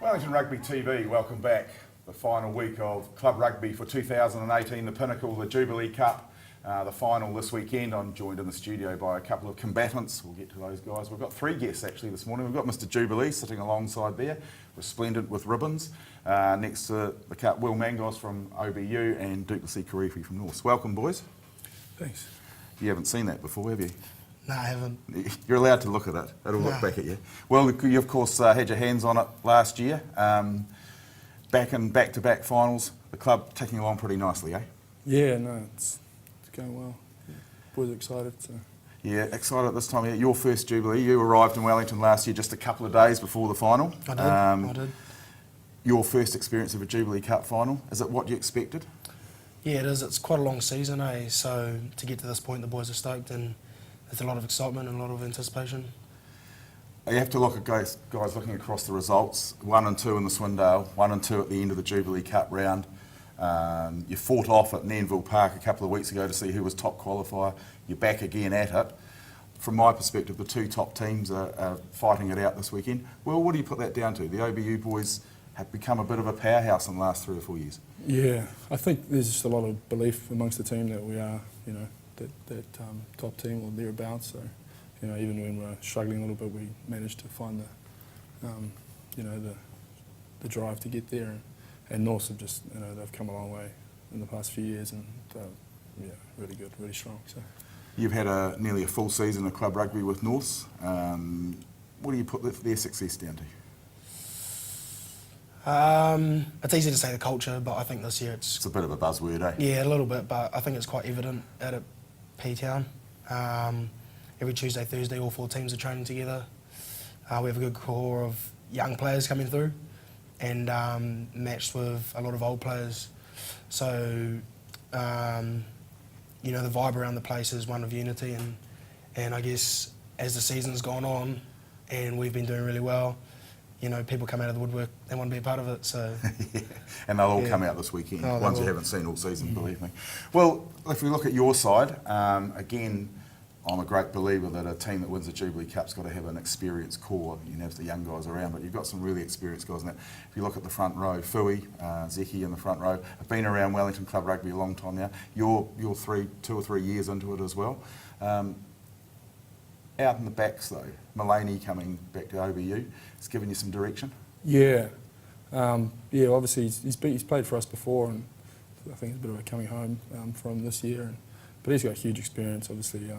Wellington Rugby TV, welcome back. The final week of Club Rugby for 2018, the pinnacle, the Jubilee Cup, the final this weekend. I'm joined in the studio by a couple of combatants. We'll get to those guys. We've got three guests actually this morning. We've got Mr. Jubilee sitting alongside there, resplendent with ribbons. Next to the cup, Will Mangos from OBU and Du'Plessis Kirifi from North. Welcome, boys. Thanks. You haven't seen that before, have you? No, I haven't. You're allowed to look at it. It'll look back at you. Well, you of course had your hands on it last year. Back in back-to-back finals, the club ticking along pretty nicely, eh? Yeah, no, it's going well. Yeah, boys are excited. So. Yeah, excited this time of year. Your first Jubilee, you arrived in Wellington last year just a couple of days before the final. I did. Your first experience of a Jubilee Cup final, is it what you expected? Yeah, it is. It's quite a long season, eh? So to get to this point, the boys are stoked and there's a lot of excitement and a lot of anticipation. You have to look at guys looking across the results. 1 and 2 in the Swindale, 1 and 2 at the end of the Jubilee Cup round. You fought off at Nanville Park a couple of weeks ago to see who was top qualifier. You're back again at it. From my perspective, the two top teams are fighting it out this weekend. Well, what do you put that down to? The OBU boys have become a bit of a powerhouse in the last 3 or 4 years. Yeah, I think there's just a lot of belief amongst the team that we are, that top team or thereabouts. So, even when we're struggling a little bit, we managed to find the drive to get there. And Norse have just, they've come a long way in the past few years, and really good, really strong. So. You've had nearly a full season of club rugby with Norse. What do you put their success down to? It's easy to say the culture, but I think this year It's a bit of a buzzword, eh? Yeah, a little bit, but I think it's quite evident out at P-Town. Every Tuesday, Thursday, all 4 teams are training together. We have a good core of young players coming through and matched with a lot of old players. So, the vibe around the place is one of unity, and I guess as the season's gone on and we've been doing really well, people come out of the woodwork, they want to be a part of it. So, yeah. And they'll all come out this weekend, ones you haven't seen all season, believe me. Well, if we look at your side, again, I'm a great believer that a team that wins the Jubilee Cup's got to have an experienced core. You can have the young guys around, but you've got some really experienced guys in that. If you look at the front row, Fui, Zeki in the front row, have been around Wellington Club Rugby a long time now. You're 2 or 3 years into it as well. Out in the backs though, Mulaney coming back to OBU, it's given you some direction? Yeah. Obviously he's played for us before, and I think it's a bit of a coming home for him this year. But he's got huge experience, obviously,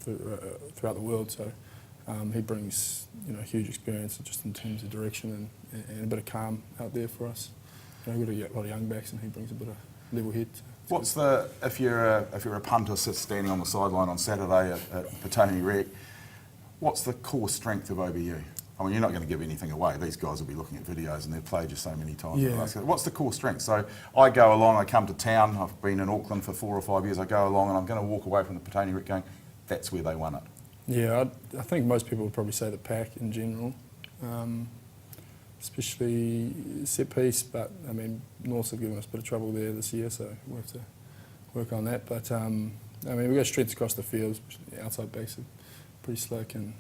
throughout the world. So he brings, huge experience just in terms of direction and a bit of calm out there for us. We've got a lot of young backs, and he brings a bit of level head. What's if you're a punter standing on the sideline on Saturday at Petone Rec, what's the core strength of OBU? I mean, you're not going to give anything away. These guys will be looking at videos and they've played you so many times. Yeah. What's the core strength? So I go along, I come to town, I've been in Auckland for 4 or 5 years, I go along and I'm going to walk away from the Petone Rec going, that's where they won it. Yeah, I think most people would probably say the pack in general, especially set piece, but I mean, North have given us a bit of trouble there this year, so we'll have to work on that. But we've got strengths across the field, especially the outside backs are pretty slick, and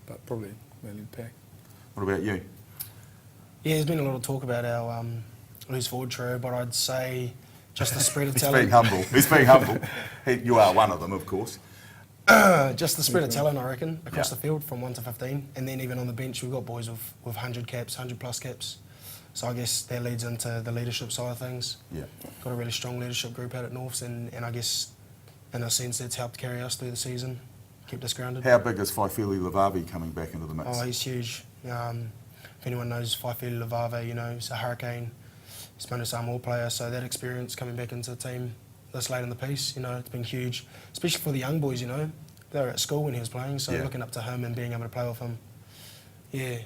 but probably mainly the pack. What about you? Yeah, there's been a lot of talk about our loose forward trio, but I'd say just the spread of talent. He's being humble. You are one of them, of course. Just the spread of talent, I reckon, across the field from 1 to 15. And then even on the bench, we've got boys with 100 caps, 100 plus caps. So I guess that leads into the leadership side of things. Yeah. Got a really strong leadership group out at Norths, and I guess in a sense that's helped carry us through the season, kept us grounded. How big is Faifili Lavavi coming back into the mix? Oh, he's huge. If anyone knows Faifili Lavavi, he's a hurricane. He's been a Samoa player, so that experience coming back into the team this late in the piece, it's been huge, especially for the young boys, they were at school when he was playing, so looking up to him and being able to play with him. Yeah.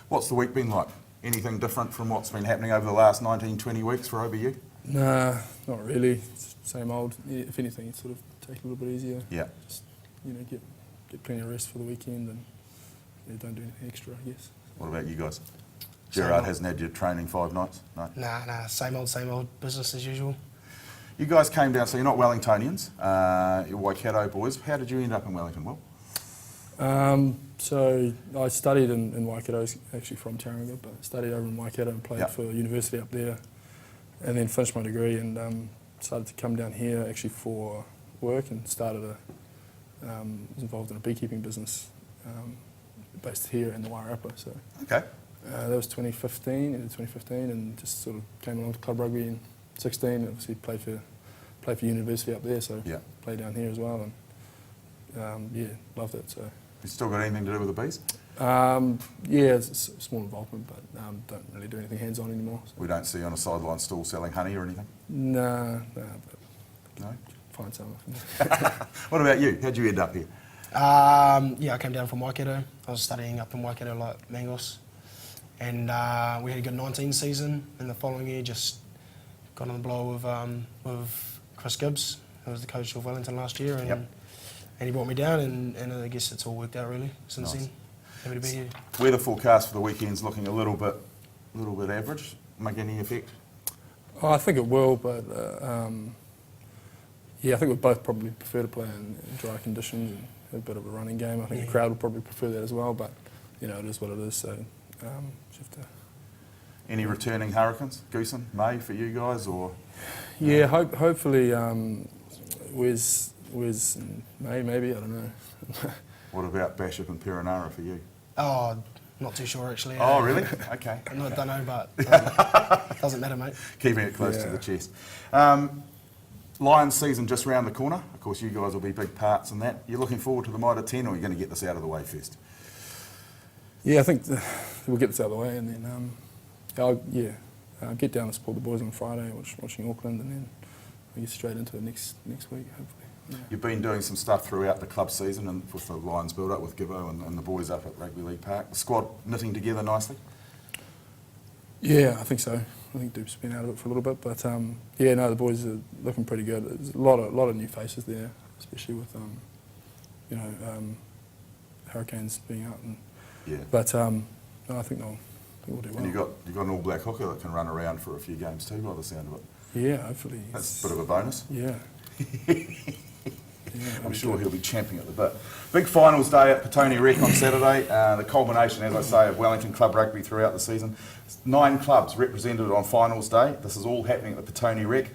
What's the week been like? Anything different from what's been happening over the last 19, 20 weeks for OBU? Nah, not really. It's same old. Yeah, if anything, it's sort of take a little bit easier. Yeah. Just, get plenty of rest for the weekend and don't do anything extra, I guess. What about you guys? Gerard hasn't had your training 5 nights? No? Nah, same old business as usual. You guys came down, so you're not Wellingtonians, you're Waikato boys. How did you end up in Wellington, Will? So I studied in Waikato, actually from Tauranga, but studied over in Waikato and played for university up there, and then finished my degree and started to come down here actually for work and started was involved in a beekeeping business based here in the Wairarapa. So Okay. that was 2015, into 2015, and just sort of came along to club rugby in 16. Obviously played for university up there, so played down here as well, and loved it. So. You still got anything to do with the bees? It's a small involvement, but don't really do anything hands-on anymore. So. We don't see you on a sideline stall selling honey or anything? No, but No? find something. What about you? How'd you end up here? I came down from Waikato. I was studying up in Waikato like Mangos. And we had a good 19 season. And the following year just got on the blow with Chris Gibbs, who was the coach of Wellington last year. And and he brought me down, and I guess it's all worked out really since then. Happy to be here. Weather forecast for the weekend's looking a little bit average. Make any effect? Oh, I think it will, but I think we'd both probably prefer to play in dry conditions and have a bit of a running game. I think the crowd would probably prefer that as well, but it is what it is. So just have to. Any returning Hurricanes? Goosen, May for you guys, or? Yeah, hopefully. Where's May? Maybe I don't know. What about Bishop and Perenara for you? Oh, not too sure actually. Oh, really? Okay. I don't know, but doesn't matter, mate. Keeping it close to the chest. Lions season just round the corner. Of course, you guys will be big parts in that. You're looking forward to the Mitre 10, or are you going to get this out of the way first? Yeah, I think we'll get this out of the way, and then I'll get down and support the boys on Friday, watching Auckland, and then we'll get straight into the next week, hopefully. Yeah. You've been doing some stuff throughout the club season and with the Lions build-up with Gibbo and the boys up at Rugby League Park. The squad knitting together nicely? Yeah, I think so. I think Dupe's been out of it for a little bit, but the boys are looking pretty good. There's a lot of new faces there, especially with Hurricanes being out. But I think we'll do well. And you've got an all-black hooker that can run around for a few games too, by the sound of it. Yeah, hopefully. That's a bit of a bonus. Yeah. I'm sure he'll be champing at the bit. Big finals day at Petone Rec on Saturday. The culmination, as I say, of Wellington Club Rugby throughout the season. 9 clubs represented on finals day. This is all happening at the Petone Rec.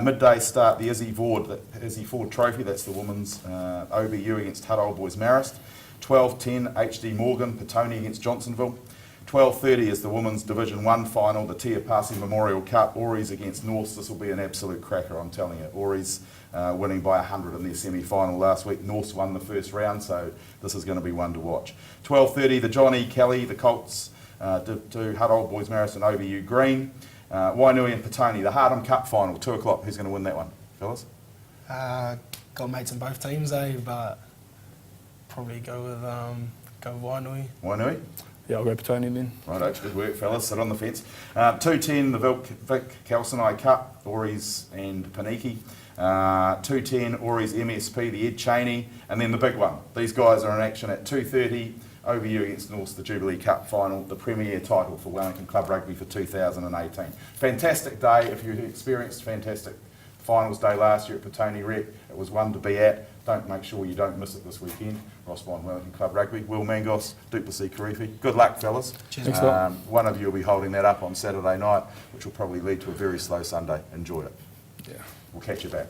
Midday start, the Izzy Ford Trophy, that's the women's OBU against Hutt Old Boys Marist. 12:10 HD Morgan, Petone against Johnsonville. 12:30 is the Women's Division 1 final, the Du'Plessis Memorial Cup, Auries against Norths. This will be an absolute cracker, I'm telling you. Auries winning by 100 in their semi-final last week. Norths won the first round, so this is going to be one to watch. 12:30, the John E. Kelly, the Colts, to Hutt Old Boys Marist and OBU Green. Wainui and Petone, the Hardham Cup final, 2 o'clock. Who's going to win that one, fellas? Got mates in both teams, but probably go with Wainui. Wainui? Yeah, I'll go Petone then. Right, good work, fellas. Sit on the fence. 2:10, the Vic Calcinai Cup, Auries and Paniki. 2:10, Auries MSP, the Ed Cheney, and then the big one. These guys are in action at 2:30, OBU against Norths, the Jubilee Cup final, the premier title for Wellington Club Rugby for 2018. Fantastic day. If you experienced fantastic finals day last year at Petone Rec, it was one to be at. Make sure you don't miss it this weekend. Ross Bond, Wellington Club Rugby, Will Mangos, Du'Plessis Kirifi. Good luck, fellas. Cheers. Thanks a lot. One of you will be holding that up on Saturday night, which will probably lead to a very slow Sunday. Enjoy it. Yeah. We'll catch you back.